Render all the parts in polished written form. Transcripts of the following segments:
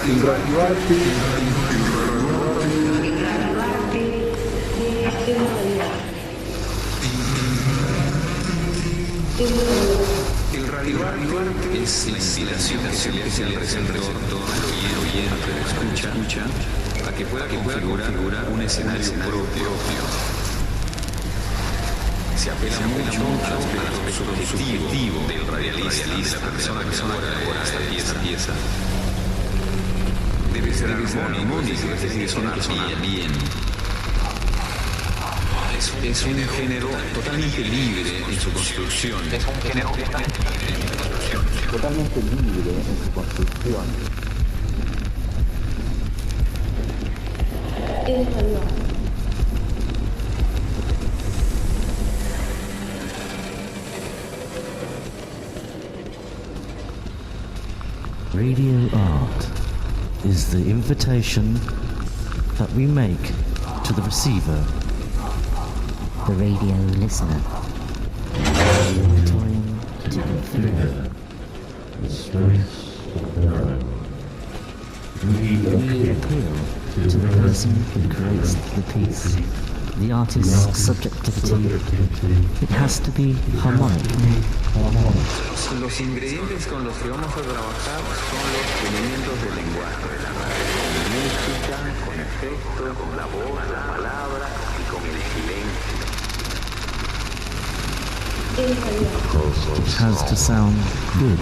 El radioarte. El radioarte es la inspiración que se le hace al receptor, al oyente, al escucha, a que pueda configurar un escenario propio. Se apela mucho al aspecto subjetivo del radialista, de la persona que elabora esta pieza. Debe ser armónico, tiene que sonar bien. Es un género totalmente libre en su construcción. Totalmente libre en su construcción. Radio art is the invitation that we make to the receiver, the radio listener. Time to configure the space of their own. We appeal to the person who creates the piece, the artist's subjectivity. It has to be harmonic. Los ingredientes con los que vamos a trabajar son los elementos del lenguaje, con música, con efectos, con la voz, la palabra y con el silencio. It has to sound good.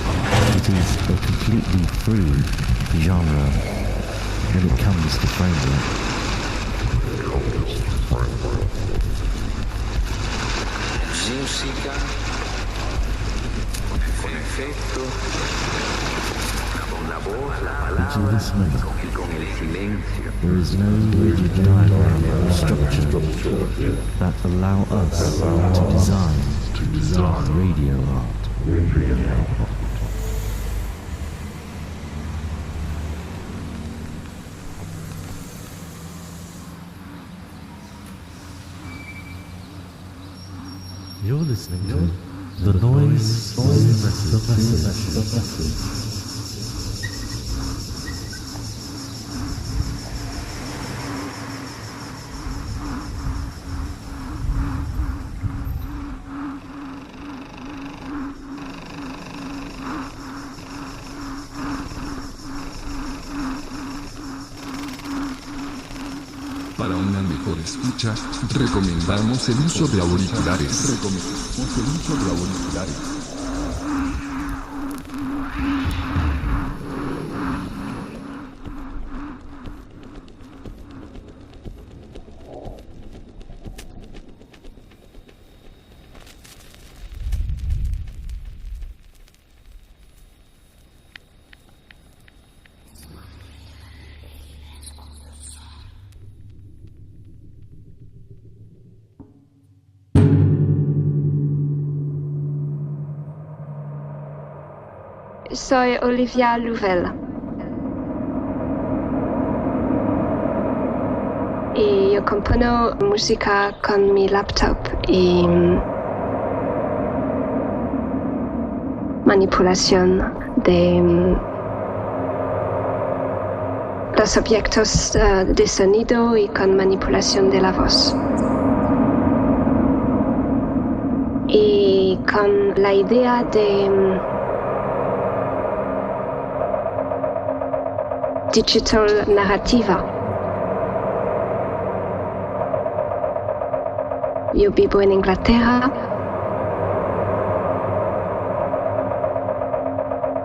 It is a completely free genre when it comes to framework. Música, con efectos, con la voz, la palabra y con el silencio. There is no rigid diagram or structure that allow us to design radio art. You're listening to the noise, the message. Para una mejor escucha, recomendamos el uso de auriculares. Soy Olivia Louvel y yo compongo música con mi laptop y manipulación de los objetos de sonido y con manipulación de la voz. Y con la idea de digital narrativa. Yo vivo en Inglaterra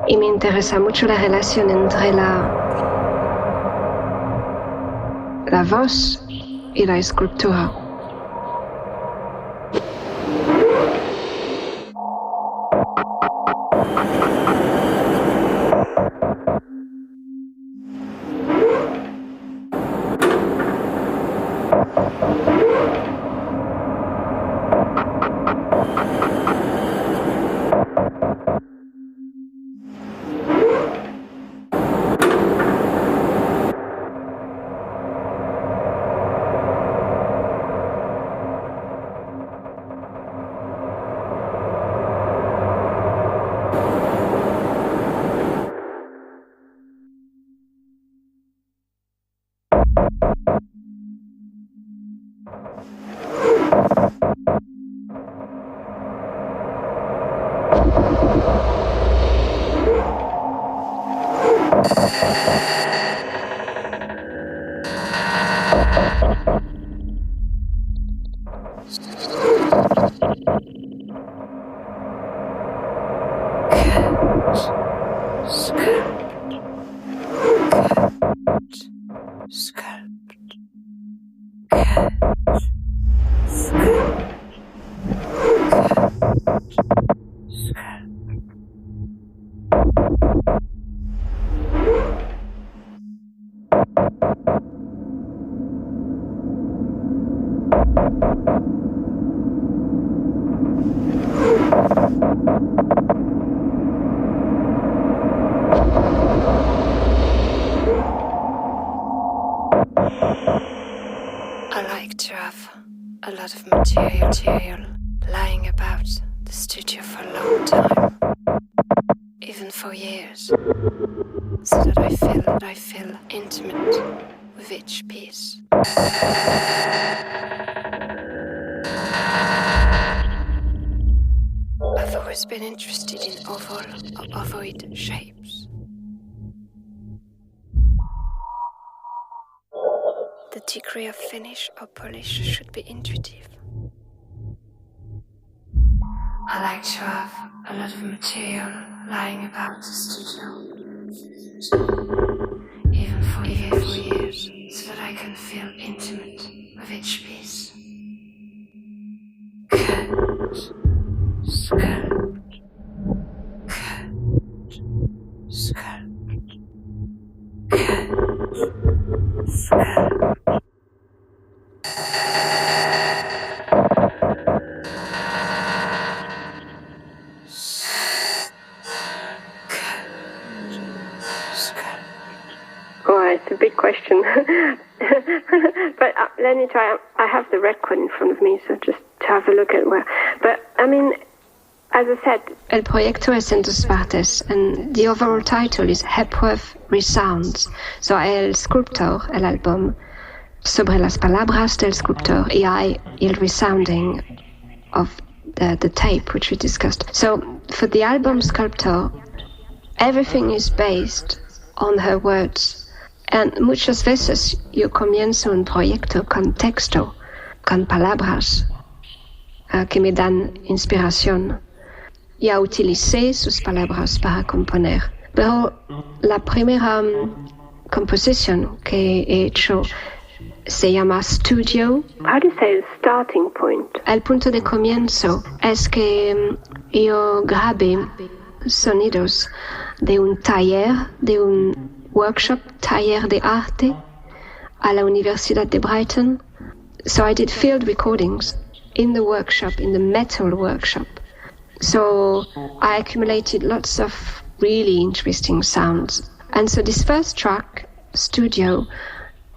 y me interesa mucho la relación entre la voz y la escultura. I like to have a lot of material lying about the studio for a long time, even for years, so that I feel intimate with each piece. I've always been interested in oval or ovoid shapes. The degree of finish or polish should be intuitive. I like to have a lot of material lying about the studio, even for years, so that I can feel intimate with each piece. Cut, sculpt, cut, sculpt, cut, sculpt. It's a big question. But let me try. I have the record in front of me, so just to have a look at where. But I mean, as I said, El proyecto es en dos partes, and the overall title is Hepworth Resounds. So el SculptOr, el álbum, sobre las palabras del SculptOr y hay el resounding of the tape, which we discussed. So for the album SculptOr, everything is based on her words. And muchas veces yo comienzo un proyecto con texto, con palabras que me dan inspiración. Ya utilicé sus palabras para componer. Pero la primera composición que he hecho se llama Studio. How do you say starting point? El punto de comienzo es que yo grabé sonidos de un taller, de un workshop, taller de arte, a la Universidad de Brighton. So I did field recordings in the workshop, in the metal workshop. So I accumulated lots of really interesting sounds. And so this first track, Studio,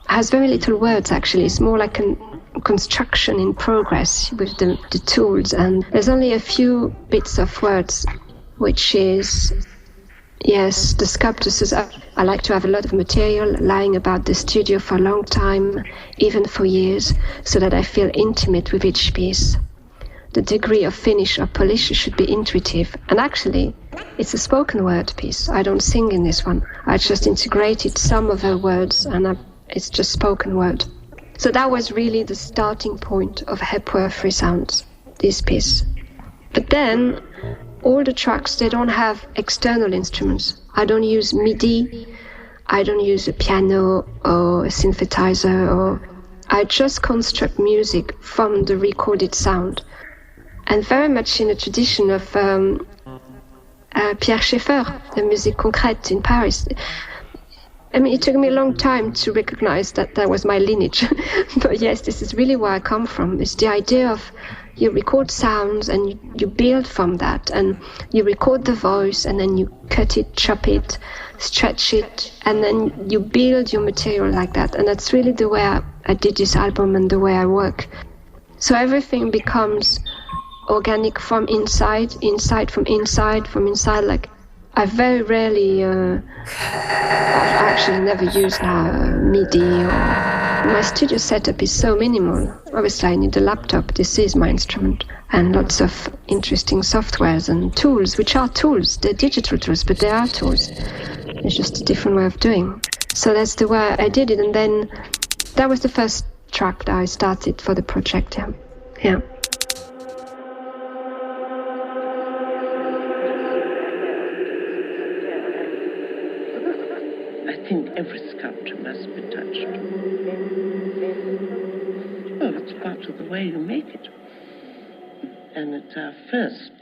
has very little words actually. It's more like a construction in progress with the tools. And there's only a few bits of words, which is, yes, the sculptor says, I like to have a lot of material lying about the studio for a long time, even for years, so that I feel intimate with each piece. The degree of finish or polish should be intuitive. And actually, it's a spoken word piece. I don't sing in this one. I just integrated some of her words, and it's just spoken word. So that was really the starting point of Hepworth Resounds, this piece. But then, all the tracks, they don't have external instruments. I don't use MIDI, I don't use a piano or a synthesizer, I just construct music from the recorded sound. And very much in the tradition of Pierre Schaeffer, the musique concrète in Paris. I mean, it took me a long time to recognize that that was my lineage. But yes, this is really where I come from. It's the idea of you record sounds and you build from that, and you record the voice and then you cut it, chop it, stretch it, and then you build your material like that. And that's really the way I did this album and the way I work. So everything becomes organic from inside, from inside. Like, I very rarely, I've actually never used MIDI or My studio setup is so minimal. Obviously, I need a laptop. This is my instrument. And lots of interesting softwares and tools, which are tools. They're digital tools, but they are tools. It's just a different way of doing. So that's the way I did it. And then that was the first track that I started for the project. Yeah. I think every sculpture must be touched. Well, it's part of the way you make it. And it's our first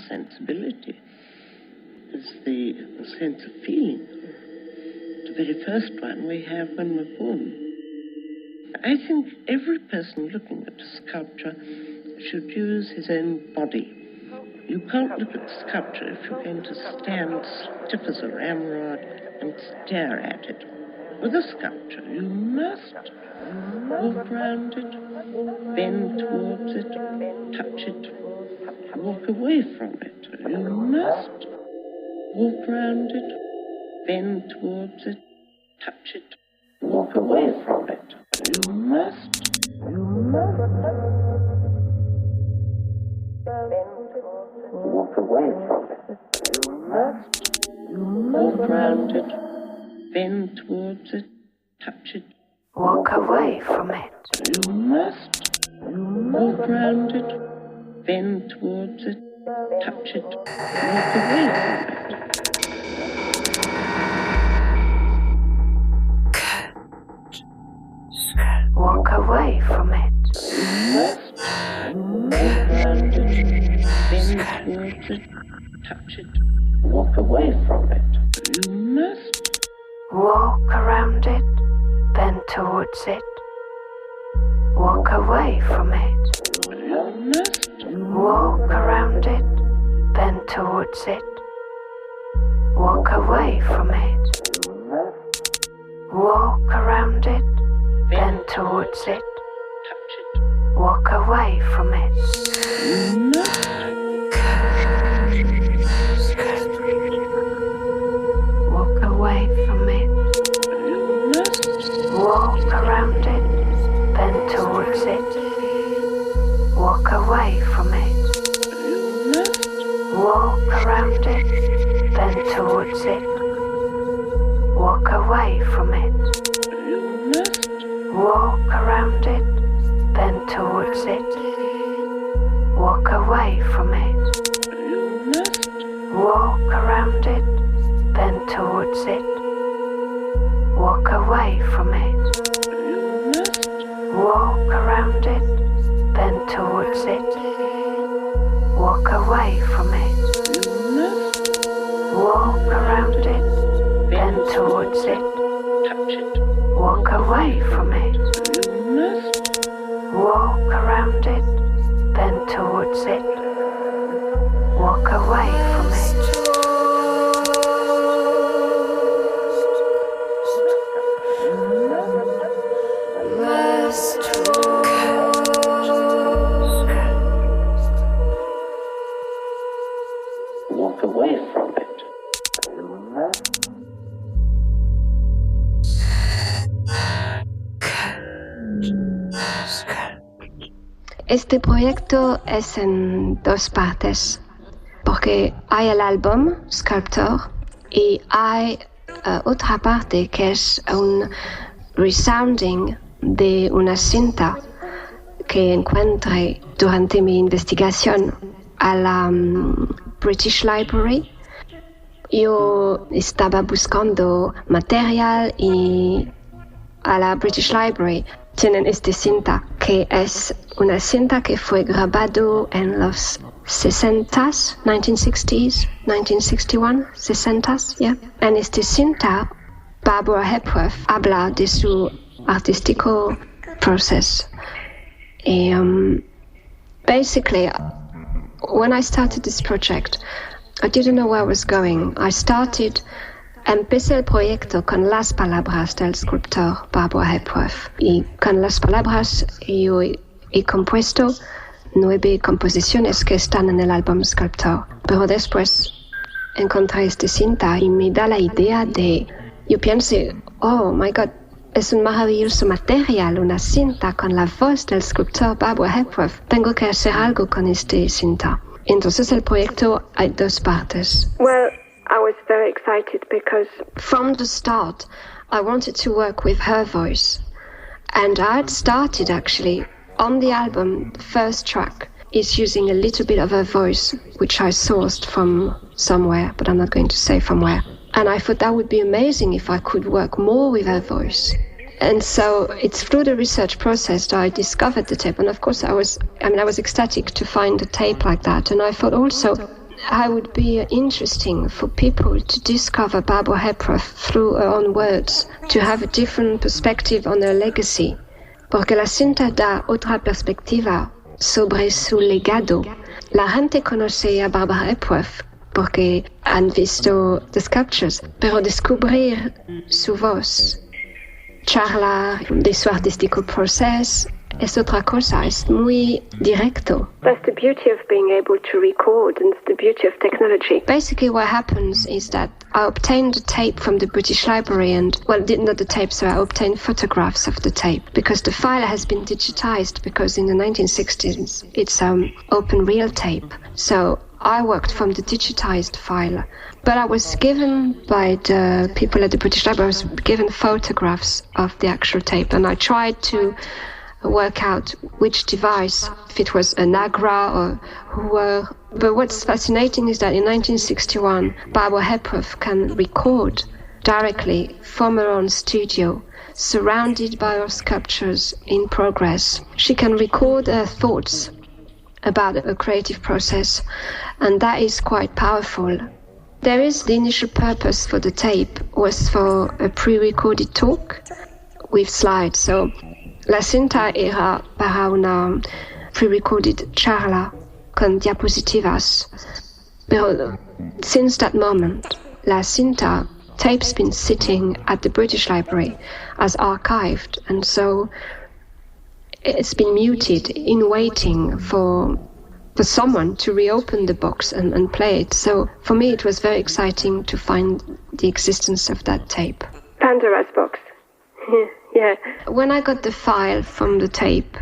sensibility is the sense of feeling. The very first one we have when we're born. I think every person looking at a sculpture should use his own body. You can't look at the sculpture if you're going to stand stiff as a ramrod and stare at it. With a sculpture, you must walk around it, bend towards it, touch it, walk away from it. You must walk around it, bend towards it, touch it, walk away from it. You must walk away from it. You must walk around it, bend towards it, touch it, Walk away from it. You must walk around it, bend towards it, touch it, walk away from it. Walk away from it. You must walk around it, bend towards it, touch it, walk away from it. You must Walk around it, bend towards it. Walk away from it. You must Walk around it, bend towards it. Walk away from it. Walk around it, bend towards it. touch it. Walk away from it. You must Walk away from it. Walk around it, bend towards it. Walk away from it. Walk around it, bend towards it. Walk away from it. Walk around it, bend towards it. Walk away from it. Walk around it, bend towards it. Walk away from it. Walk around it, bend towards it. Walk away from it. Walk around it, bend towards it. touch it. Walk away from it. Walk around it, bend towards it. Walk away from it. Walk away from it. Este proyecto es en dos partes, porque hay el álbum SculptOr y hay otra parte que es un resounding de una cinta que encontré durante mi investigación a la British Library. Yo estaba buscando material y a la British Library tienen esta cinta que es una cinta que fue grabado en los 60s, 1960s, 1961, 60s, yeah. En esta cinta, Barbara Hepworth habla de su artístico proceso. Basically, when I started this project, I didn't know where I was going. Empecé el proyecto con las palabras del SculptOr Barbara Hepworth. Y con las palabras yo he compuesto 9 composiciones que están en el álbum SculptOr. Pero después encontré esta cinta y me da la idea de... Yo pensé, oh my God, es un maravilloso material, una cinta con la voz del escultor Barbara Hepworth. Tengo que hacer algo con este cinta. Entonces el proyecto hay dos partes. Well, I was very excited because from the start I wanted to work with her voice. And I had started actually on the album, the first track is using a little bit of her voice, which I sourced from somewhere, but I'm not going to say from where. And I thought that would be amazing if I could work more with her voice. And so it's through the research process that I discovered the tape. And of course I was ecstatic to find a tape like that. And I thought also I would be interesting for people to discover Barbara Hepworth through her own words, to have a different perspective on her legacy. Porque la cinta da otra perspectiva sobre su legado. La gente conoce a Barbara Hepworth porque han visto the sculptures, pero descubrir su voz, charla de su artístico proceso, es otra cosa, es muy directo. That's the beauty of being able to record, and the beauty of technology. Basically what happens is that I obtained the tape from the British Library and, well, not the tape, so I obtained photographs of the tape because the file has been digitized because in the 1960s it's open reel tape. So I worked from the digitized file, but I was given by the people at the British Library, I was given photographs of the actual tape, and I tried to work out which device, if it was an Agra or who. But what's fascinating is that in 1961, Barbara Hepworth can record directly from her own studio, surrounded by her sculptures in progress. She can record her thoughts about a creative process, and that is quite powerful. There is the initial purpose for the tape was for a pre-recorded talk with slides. So la cinta era para una pre-recorded charla con diapositivas. Pero since that moment, la cinta tape's been sitting at the British Library as archived, and so it's been muted in waiting for someone to reopen the box and play it. So for me it was very exciting to find the existence of that tape. Pandora's box. Yeah. When I got the file from the tape,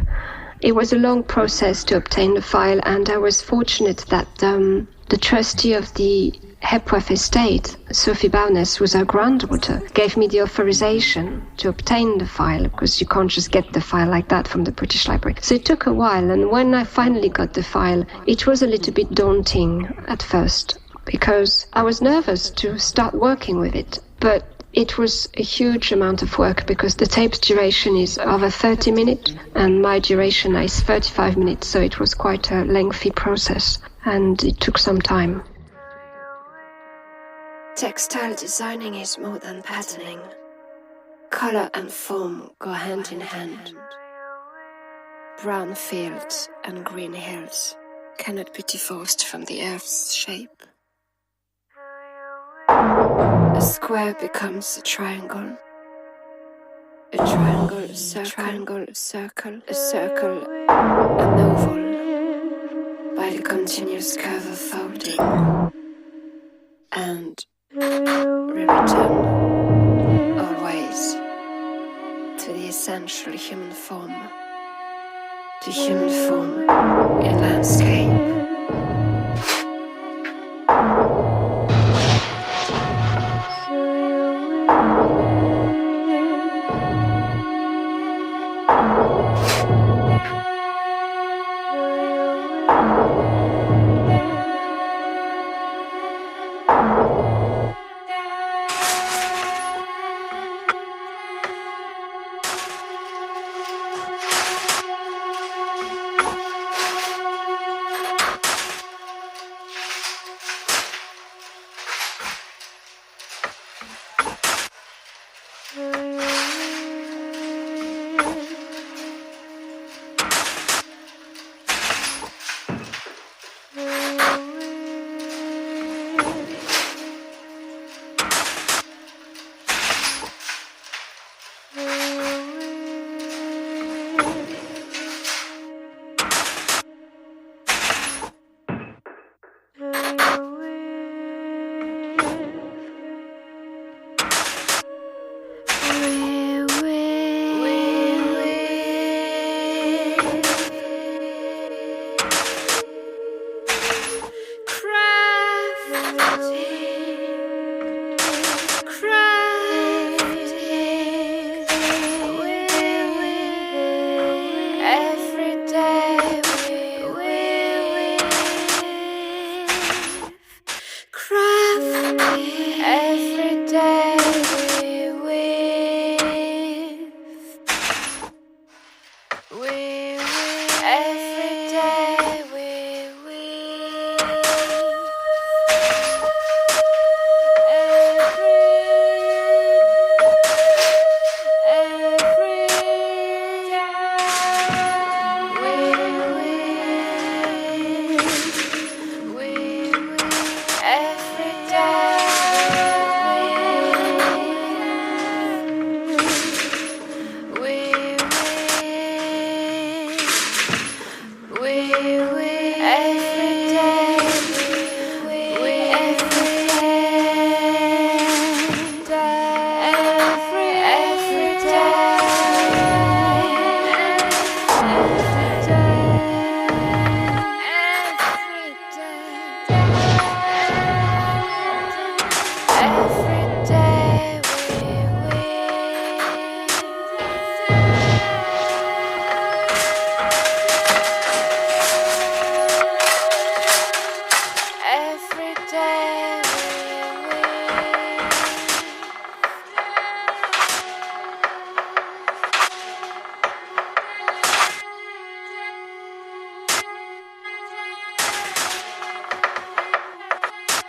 it was a long process to obtain the file, and I was fortunate that the trustee of the Hepworth estate, Sophie Bowness, who's her granddaughter, gave me the authorization to obtain the file, because you can't just get the file like that from the British Library. So it took a while, and when I finally got the file, it was a little bit daunting at first, because I was nervous to start working with it. But it was a huge amount of work because the tape's duration is over 30 minutes and my duration is 35 minutes, so it was quite a lengthy process and it took some time. Textile designing is more than patterning. Color and form go hand in hand. Brown fields and green hills cannot be divorced from the earth's shape. A square becomes a triangle. A triangle, a circle, a circle, an oval, by the continuous curve of folding, and return always to the essential human form, the human form in landscape.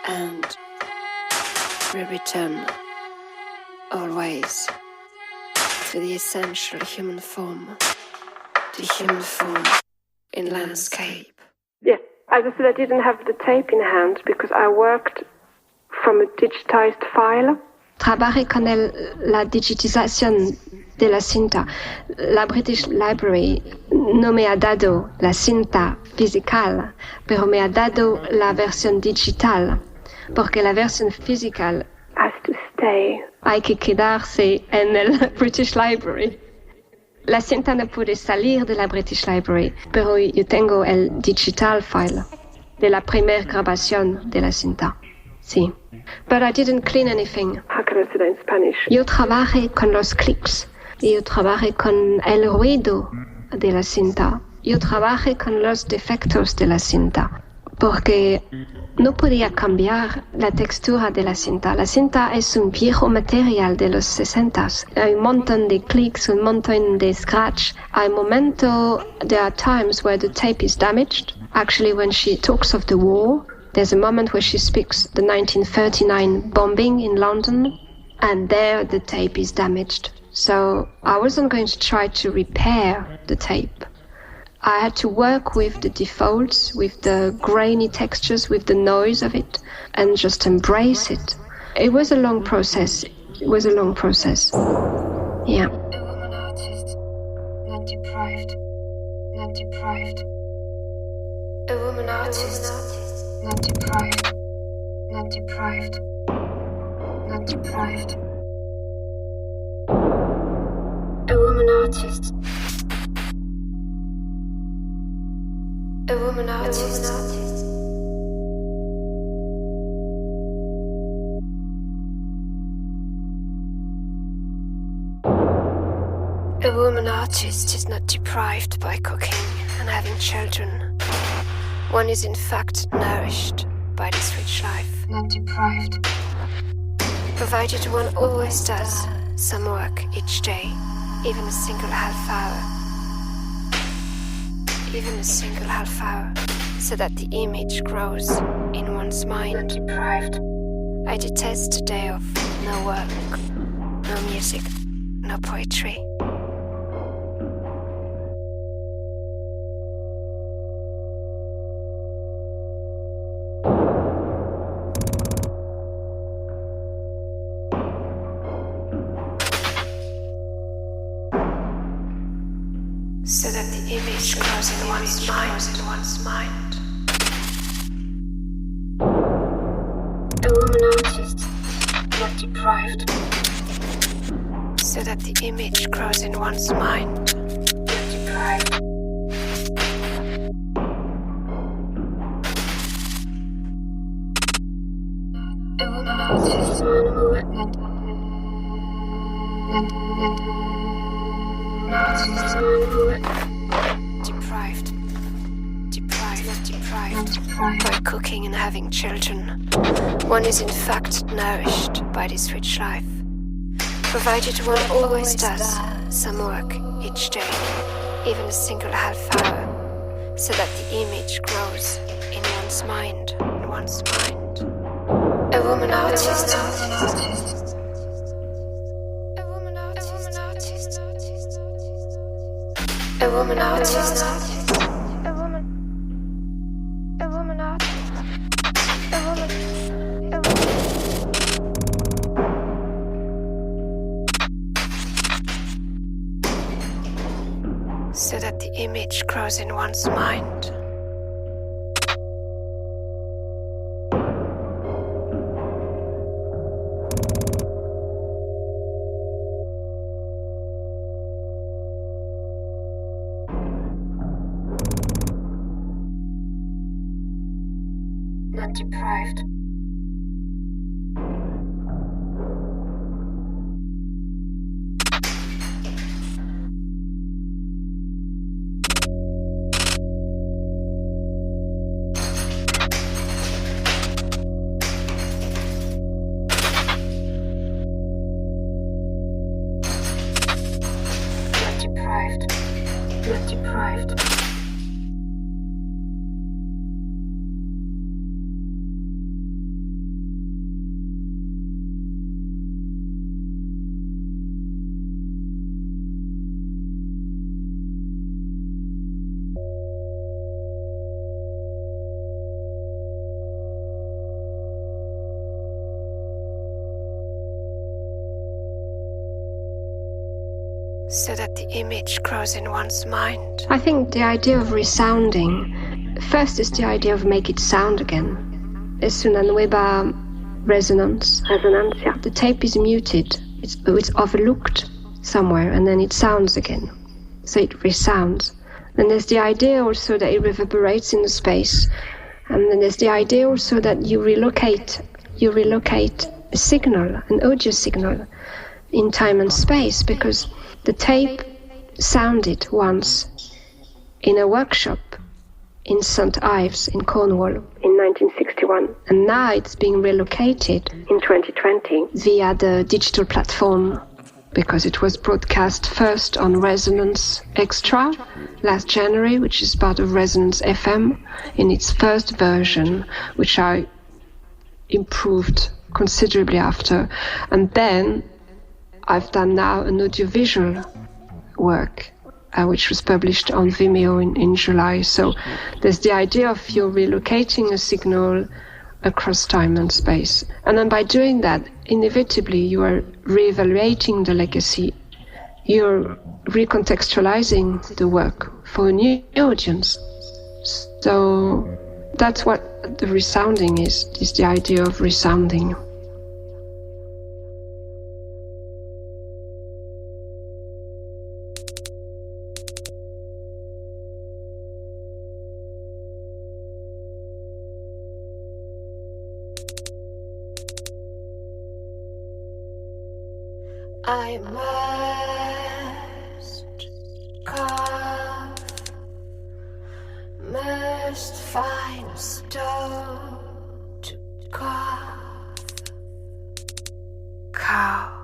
and we return always to the essential human form, the human form in landscape. Yes, as I said, I didn't have the tape in hand because I worked from a digitized file. Trabajé con la digitización de la cinta. La British Library no me ha dado la cinta física, pero me ha dado la versión digital, porque la versión física has to stay. Hay que quedarse en el British Library. La cinta no puede salir de la British Library, pero yo tengo el digital file de la primera grabación de la cinta. Sí. But I didn't clean anything. How can I say that in Spanish? Yo trabajé con los clics. Yo trabajé con el ruido de la cinta. Yo trabajé con los defectos de la cinta. Porque no podía cambiar la textura de la cinta. La cinta es un viejo material de los 60s. Hay un montón de clics, un montón de scratch. Hay momentos, there are times where the tape is damaged. Actually, when she talks of the war, there's a moment where she speaks the 1939 bombing in London, and there the tape is damaged. So I wasn't going to try to repair the tape. I had to work with the defaults, with the grainy textures, with the noise of it, and just embrace it. It was a long process. It was a long process. Yeah. A woman artist, not deprived, not deprived. A woman artist, not deprived, not deprived, not deprived. A woman artist. A woman artist. A woman artist is not deprived by cooking and having children. One is in fact nourished by this rich life, not deprived. Provided one always does some work each day, even a single half hour. Even a single half hour, so that the image grows in one's mind. Deprived. I detest a day of no work, no music, no poetry. So that the image grows in one's mind. A woman artist, not deprived. So that the image grows in one's mind, not deprived. A woman artist, deprived by cooking and having children. One is in fact nourished by this rich life, provided one always does some work each day, even a single half hour, so that the image grows in one's mind, A woman artist. A woman artist. A woman artist. A woman. So that the image grows in one's mind. Not deprived. Not deprived. so that the image grows in one's mind. I think the idea of resounding, first is the idea of make it sound again. Es una nueva resonancia. The tape is muted, it's overlooked somewhere, and then it sounds again. So it resounds. And there's the idea also that it reverberates in the space. And then there's the idea also that you relocate a signal, an audio signal, in time and space, because the tape sounded once in a workshop in St. Ives in Cornwall in 1961. And now it's being relocated in 2020 via the digital platform, because it was broadcast first on Resonance Extra last January, which is part of Resonance FM, in its first version, which I improved considerably after. And then I've done now an audiovisual work, which was published on Vimeo in July. So there's the idea of you're relocating a signal across time and space. And then by doing that, inevitably you are reevaluating the legacy. You're recontextualizing the work for a new audience. So that's what the resounding is the idea of resounding. I must carve, must find stone to carve, carve.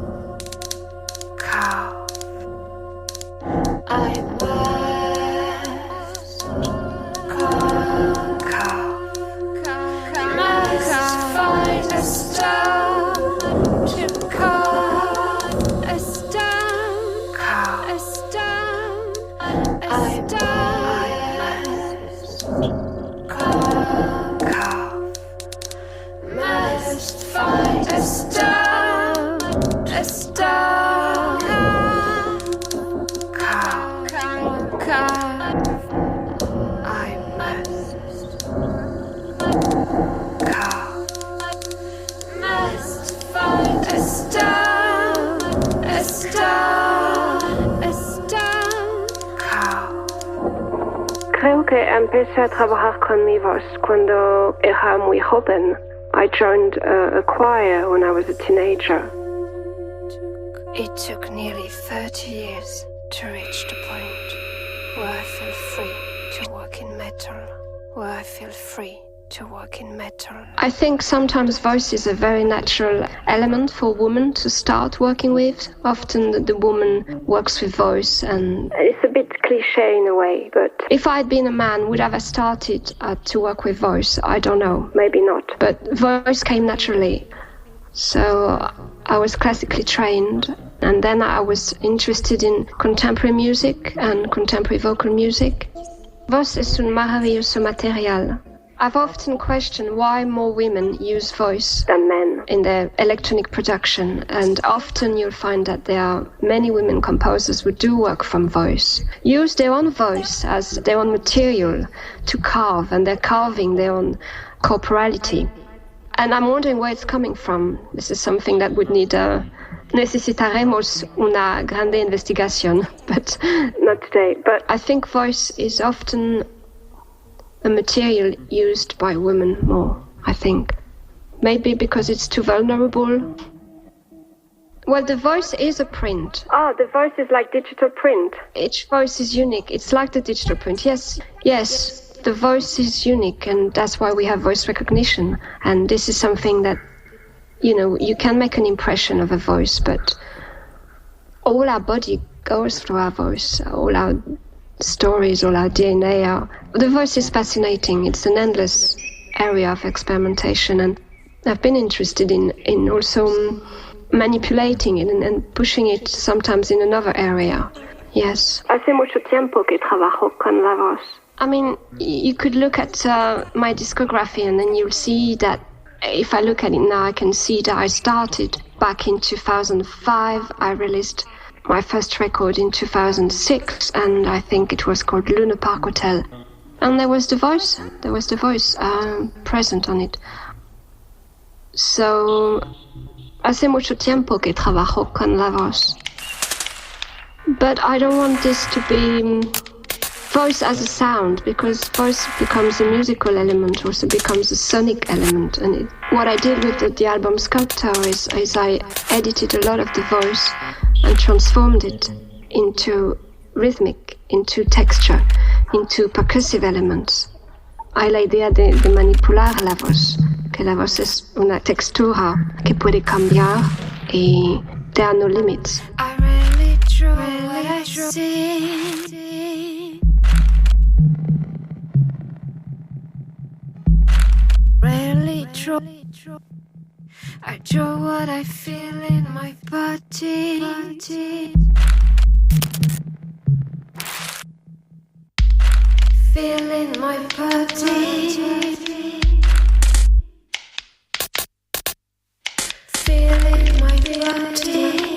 A stone Creo que empecé a trabajar con mi voz cuando era muy joven. I joined a choir when I was a teenager. It took nearly 30 years to reach the point where I feel free to work in metal, where I feel free to work in metal. I think sometimes voice is a very natural element for women to start working with. Often the woman works with voice, and it's a bit cliché in a way, but if I'd been a man, would I have started to work with voice? I don't know, maybe not. But voice came naturally. So I was classically trained, and then I was interested in contemporary music and contemporary vocal music. Voz es un maravilloso material. I've often questioned why more women use voice than men in their electronic production, and often you'll find that there are many women composers who do work from voice, use their own voice as their own material to carve, and they're carving their own corporality. And I'm wondering where it's coming from. This is something that would need necesitaremos una grande investigación, but not today. But I think voice is often a material used by women more, I think. Maybe because it's too vulnerable. Well, the voice is a print. Ah, the voice is like digital print. Each voice is unique. It's like the digital print. Yes, the voice is unique, and that's why we have voice recognition. And this is something that, you can make an impression of a voice, but all our body goes through our voice, all our stories, all our DNA. The voice is fascinating. It's an endless area of experimentation, and I've been interested in also manipulating it and pushing it sometimes in another area. Yes. Hace mucho tiempo que trabajo con la voz. I mean, you could look at my discography, and then you'll see that if I look at it now, I can see that I started back in 2005. I released my first record in 2006, and I think it was called Luna Park Hotel. And there was the voice present on it. So, hace mucho tiempo que trabajo con la voz. But I don't want this to be voice as a sound, because voice becomes a musical element, also becomes a sonic element. And what I did with the album SculptOr is I edited a lot of the voice and transformed it into rhythmic, into texture, into percussive elements. Hay la idea de manipular la voz, que la voz es una textura que puede cambiar y there are no limits. I really try what I see. Really try. I draw what I feel in my body. Feel in my body. Feel in my body.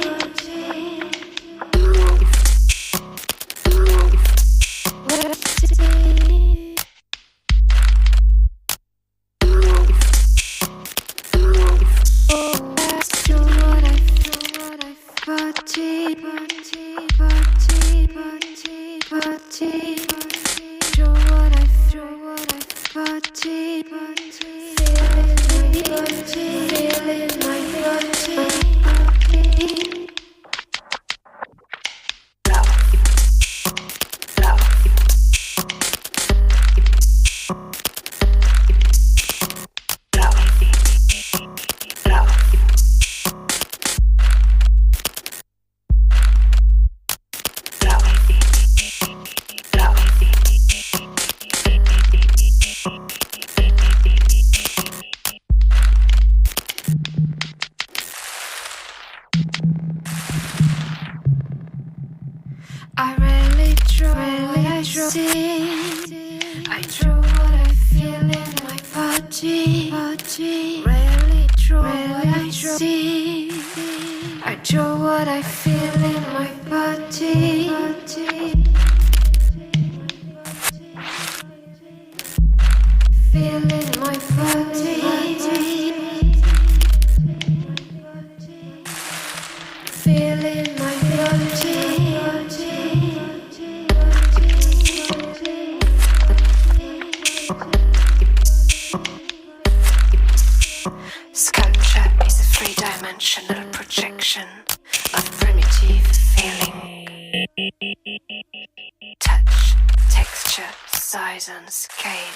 Touch, texture, size and scale,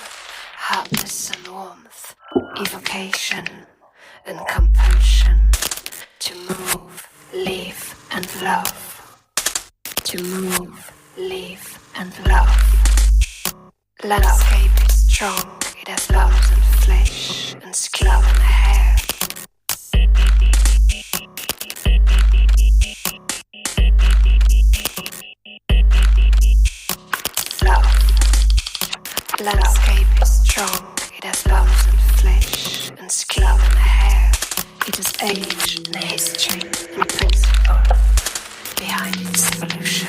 hardness and warmth, evocation and compulsion, to move, leave and love, to move, leave and love. Landscape is strong, it has bones and flesh and skin and hair. Landscape is strong, it has bones and flesh and skin and hair. It has age and history and principle behind its evolution.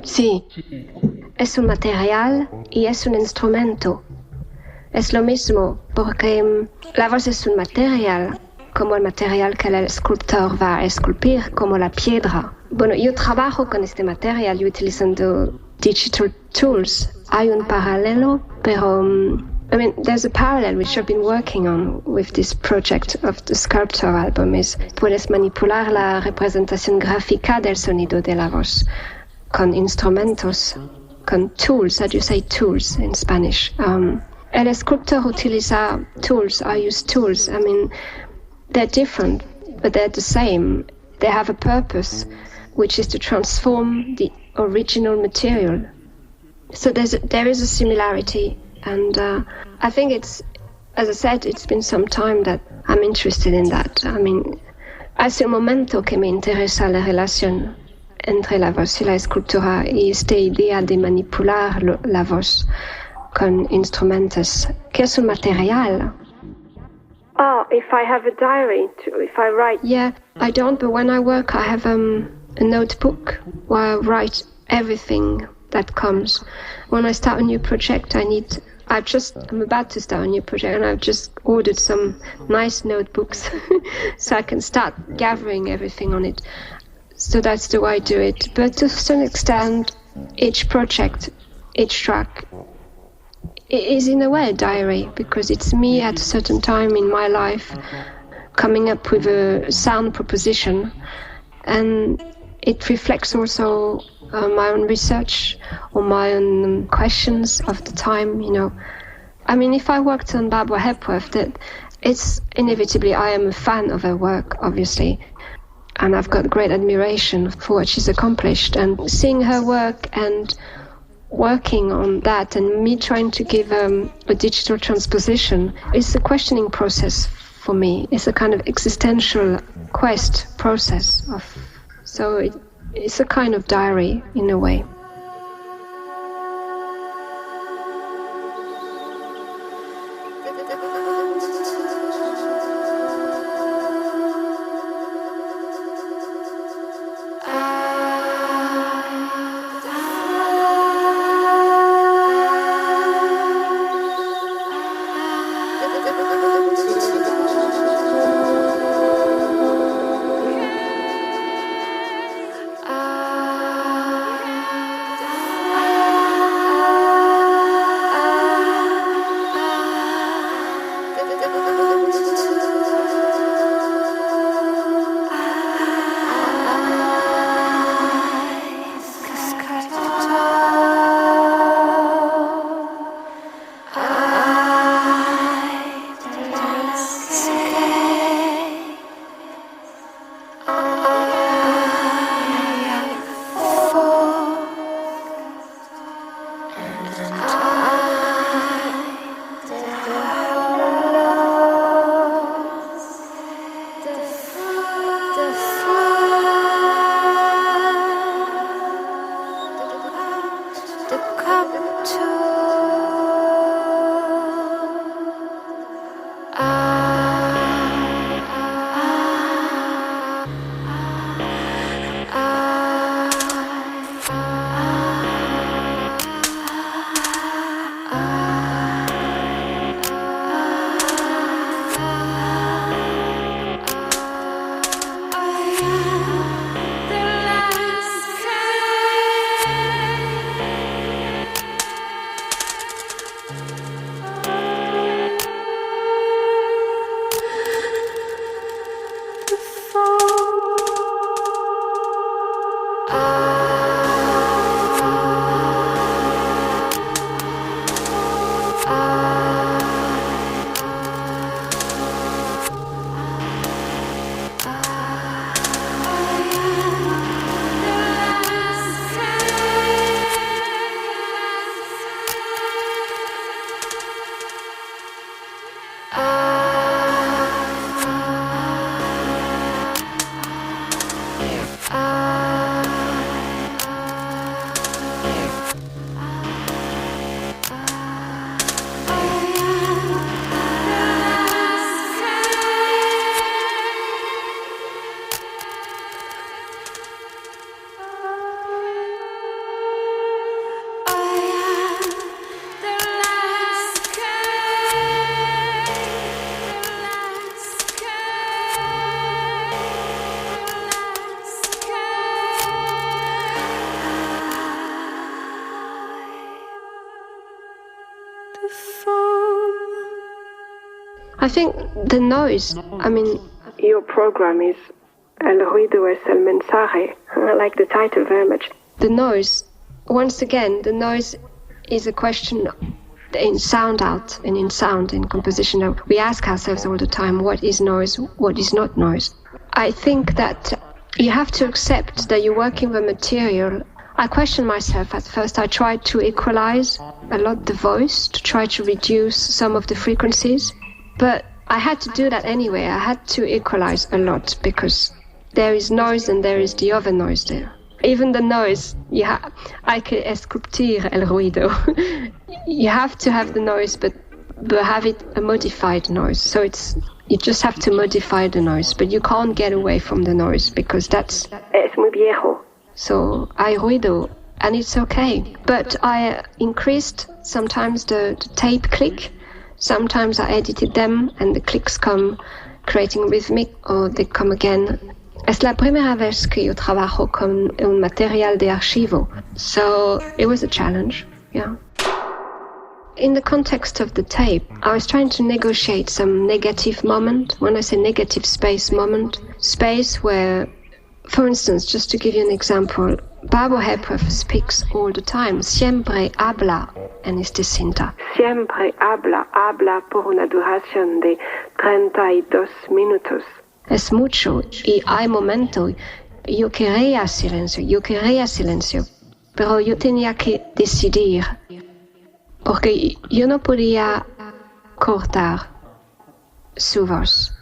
Sí, es un material y es un instrumento. Es lo mismo, porque la voz es un material, como el material que el escultor va a esculpir, como la piedra. Bueno, yo trabajo con este material, yo utilizando digital tools. Hay un paralelo, pero there's a parallel which I've been working on with this project of the SculptOr album is puedes manipular la representación gráfica del sonido de la voz con instrumentos, con tools. How do you say tools in Spanish? El escultor utiliza tools. I use tools. They're different, but they're the same. They have a purpose, which is to transform the original material. So there is a similarity, and I think it's, as I said, it's been some time that I'm interested in that. Hace un momento que me interesa la relación entre la voz y la escultura y esta idea de manipular la voz con instrumentos, que es un material. Oh, if I have a diary, if I write. Yeah, I don't, but when I work, I have a notebook where I write everything that comes. When I start a new project, I'm about to start a new project, and I've just ordered some nice notebooks so I can start gathering everything on it. So that's the way I do it. But to some extent, each project, each track, is in a way a diary, because it's me at a certain time in my life coming up with a sound proposition, and it reflects also my own research or my own questions of the time, if I worked on Barbara Hepworth, that it's inevitably I am a fan of her work, obviously, and I've got great admiration for what she's accomplished, and seeing her work and working on that and me trying to give a digital transposition is a questioning process for me. It's a kind of existential quest process so it's a kind of diary in a way. I think the noise, your program is El ruido es el mensaje. I like the title very much. The noise, once again, the noise is a question in sound out and in sound, in composition. We ask ourselves all the time, what is noise, what is not noise? I think that you have to accept that you're working with material. I questioned myself at first. I tried to equalize a lot the voice, to try to reduce some of the frequencies. But I had to do that anyway. I had to equalize a lot because there is noise and there is the other noise there. Even the noise, hay que esculptir el ruido. You have to have the noise, but have it a modified noise. So you just have to modify the noise, but you can't get away from the noise because es muy viejo. So hay ruido, and it's okay. But I increased sometimes the tape click. Sometimes I edited them and the clicks come creating rhythmic, or they come again. Es la primera vez que yo trabajo con un material de archivo. So it was a challenge, yeah. In the context of the tape, I was trying to negotiate some negative moment. When I say negative space moment, space where, for instance, just to give you an example, Barbara Hepworth speaks all the time. Siempre habla en esta cinta. Siempre habla por una duración de 32 minutos. Es mucho y hay momentos. Yo quería silencio, pero yo tenía que decidir. Porque yo no podía cortar su voz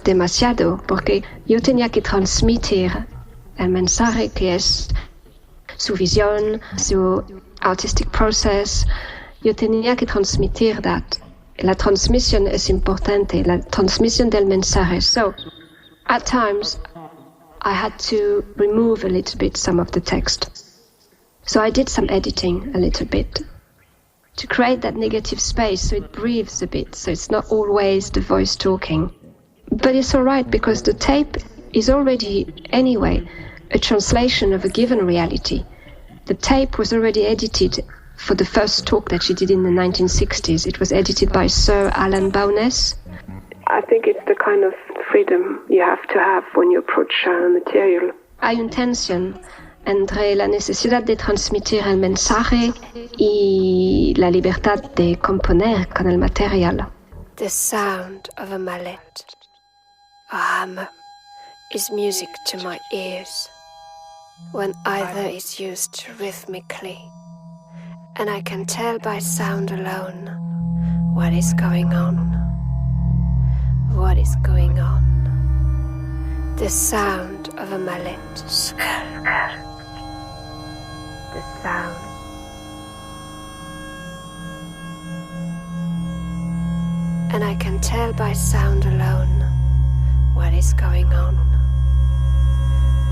demasiado, porque yo tenía que transmitir el mensaje que es su visión, su artistic process. Yo tenía que transmitir that. La transmisión es importante, la transmisión del mensaje. So, at times, I had to remove a little bit some of the text. So I did some editing a little bit to create that negative space so it breathes a bit, so it's not always the voice talking. But it's all right because the tape is already, anyway, a translation of a given reality. The tape was already edited for the first talk that she did in the 1960s. It was edited by Sir Alan Bowness. I think it's the kind of freedom you have to have when you approach material. Hay una tensión entre la necesidad de transmitir el mensaje y la libertad de componer con el material. The sound of a mallet, a hammer, is music to my ears when either is used rhythmically, and I can tell by sound alone what is going on. What is going on? The sound of a mallet. The sound. And I can tell by sound alone what is going on.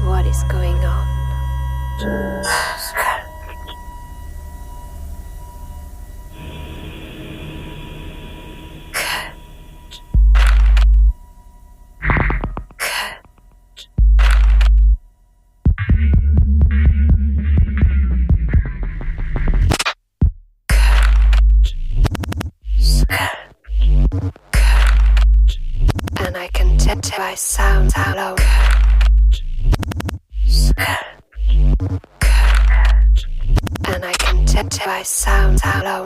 What is going on? And I can tell by sound alone. And I can tell by sound alone.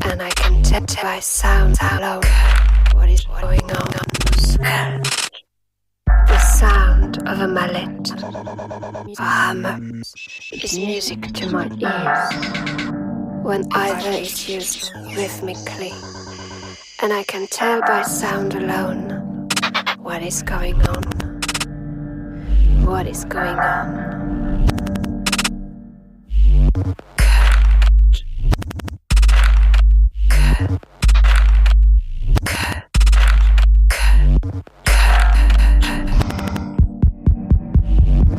And I can tell by sound alone what is going on. The sound of a mallet, a hammer, is music to my ears when either is used rhythmically, and I can tell by sound alone what is going on. What is going on?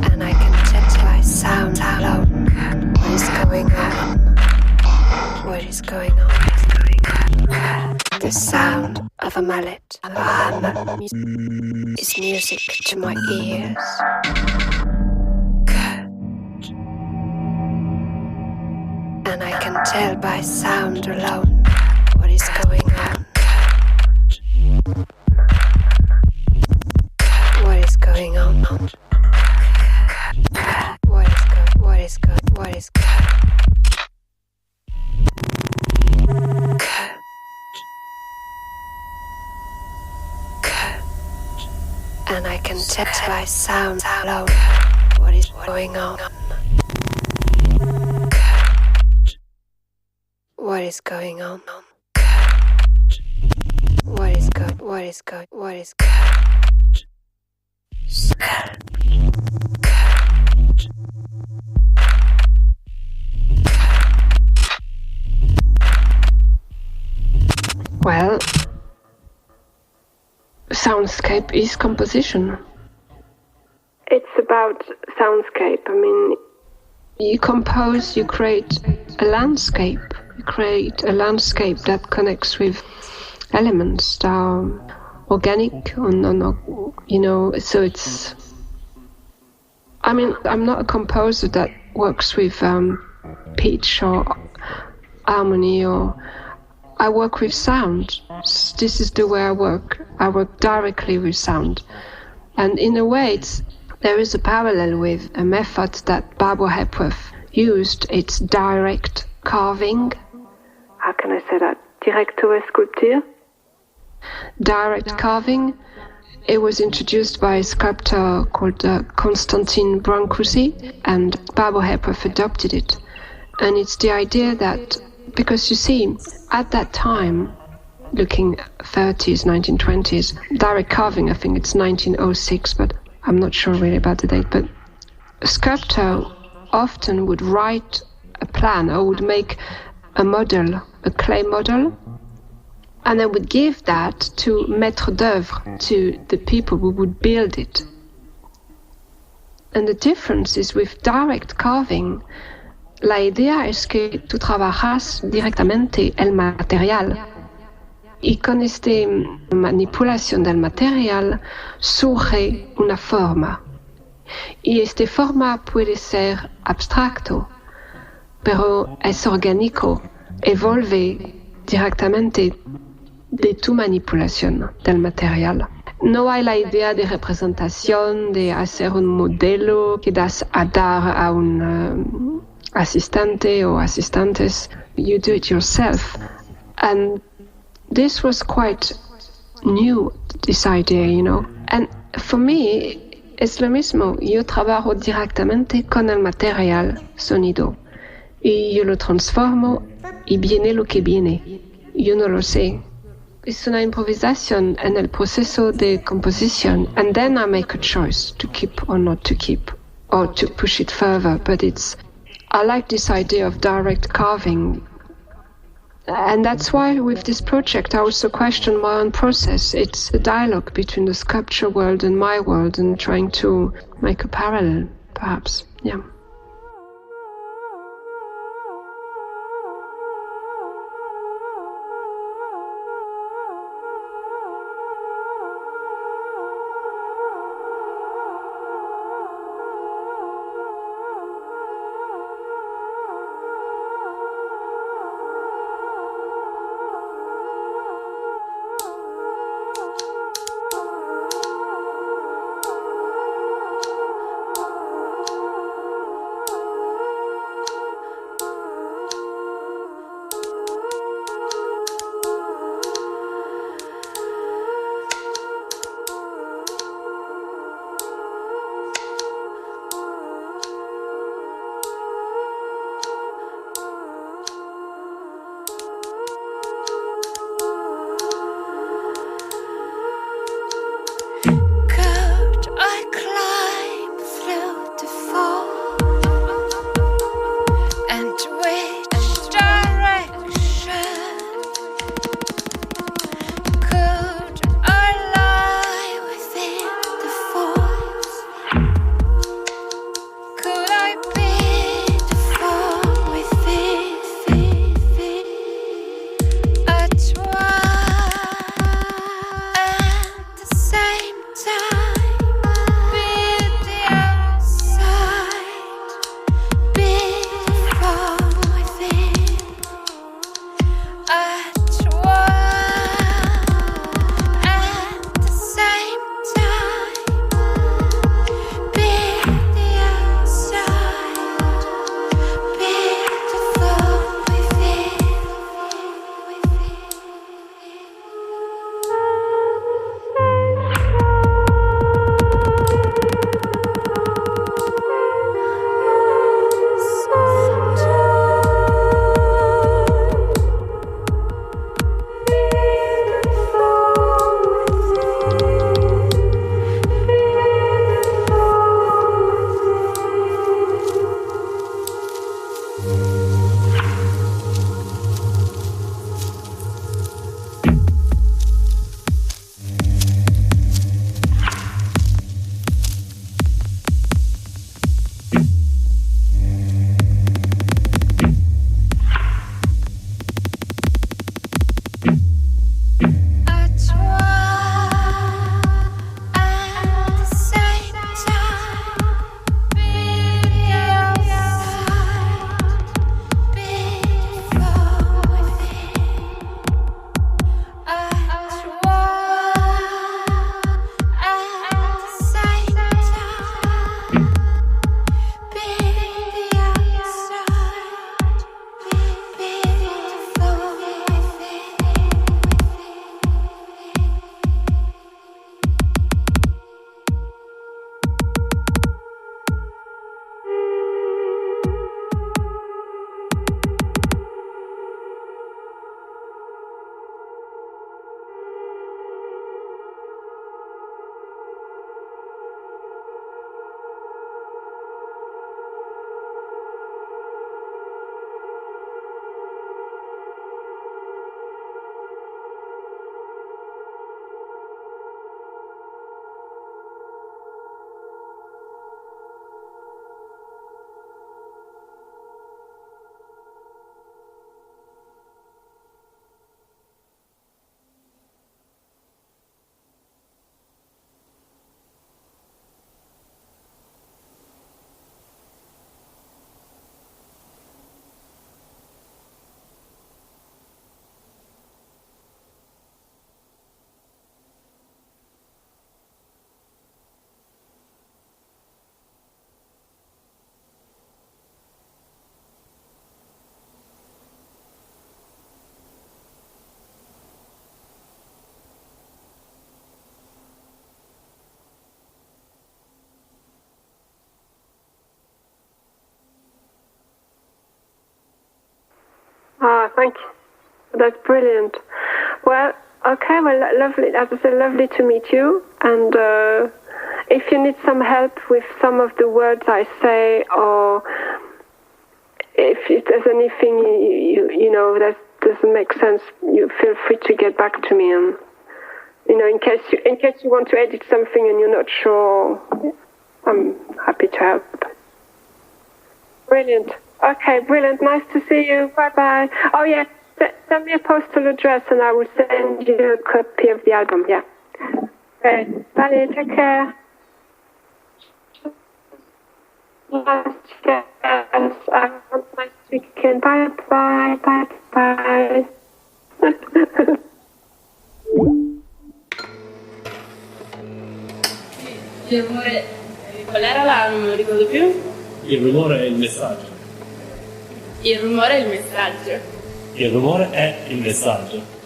And I can tell by sound alone what is going on. What is going on? The sound of a mallet, a hammer, is music to my ears And I can tell by sound alone what is going on. What is going on? What is and I can tell by sound alone what is going on. What is going on? What is Well, soundscape is composition. It's about soundscape. I mean, you compose, you create a landscape. You create a landscape that connects with elements that are organic or non, so it's... I mean, I'm not a composer that works with pitch or harmony, or I work with sound. This is the way I work. I work directly with sound. And in a way, there is a parallel with a method that Barbara Hepworth used. It's direct carving. How can I say that? Directe sculpture. Direct carving. It was introduced by a sculptor called Constantin Brancusi, and Barbara Hepworth adopted it. And it's the idea that, because you see, at that time, looking 30s, 1920s, direct carving, I think it's 1906, but I'm not sure really about the date, but a sculptor often would write a plan or would make a model, a clay model, and I would give that to maître d'œuvre, to the people who would build it. And the difference is with direct carving, la idea es que tú trabajas directamente el material. Y con esta manipulación del material surge una forma. Y esta forma puede ser abstracto, pero es orgánico, evolve directamente de tu manipulación del material. No hay la idea de representación, de hacer un modelo que das a dar a un asistente o asistentes. You do it yourself. And this was quite new, this idea, And for me, es lo mismo. Yo trabajo directamente con el material sonido. Y yo lo transformo y viene lo que viene. Yo no lo sé. Es una improvisación en el proceso de composición. And then I make a choice to keep or not to keep, or to push it further. But I like this idea of direct carving. And that's why with this project I also question my own process. It's a dialogue between the sculpture world and my world, and trying to make a parallel, perhaps. Yeah. thank you. That's brilliant. Well, okay, well, lovely. As I said, lovely to meet you. And if you need some help with some of the words I say, or if there's anything you know that doesn't make sense, you feel free to get back to me. And in case you want to edit something and you're not sure, I'm happy to help. Brilliant. Okay, brilliant. Nice to see you. Bye-bye. Oh, yeah. Send me a postal address and I will send you a copy of the album. Yeah. Okay. Bye. Take care. Have a nice weekend. Bye-bye. Bye-bye. Il rumore, qual era la, non me lo ricordo più? Il rumore è il messaggio. Il rumore è il messaggio. Il rumore è il messaggio.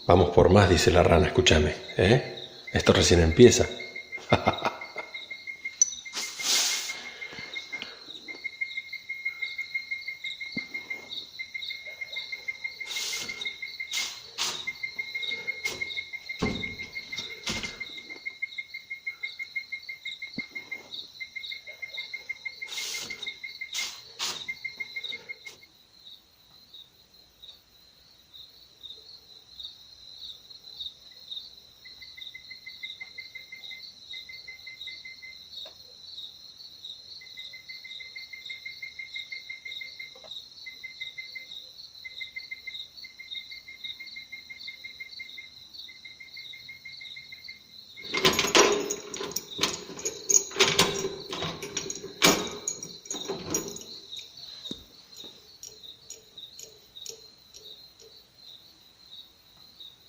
Vamos por más, dice la rana, escúchame, ¿eh? Esto recién empieza.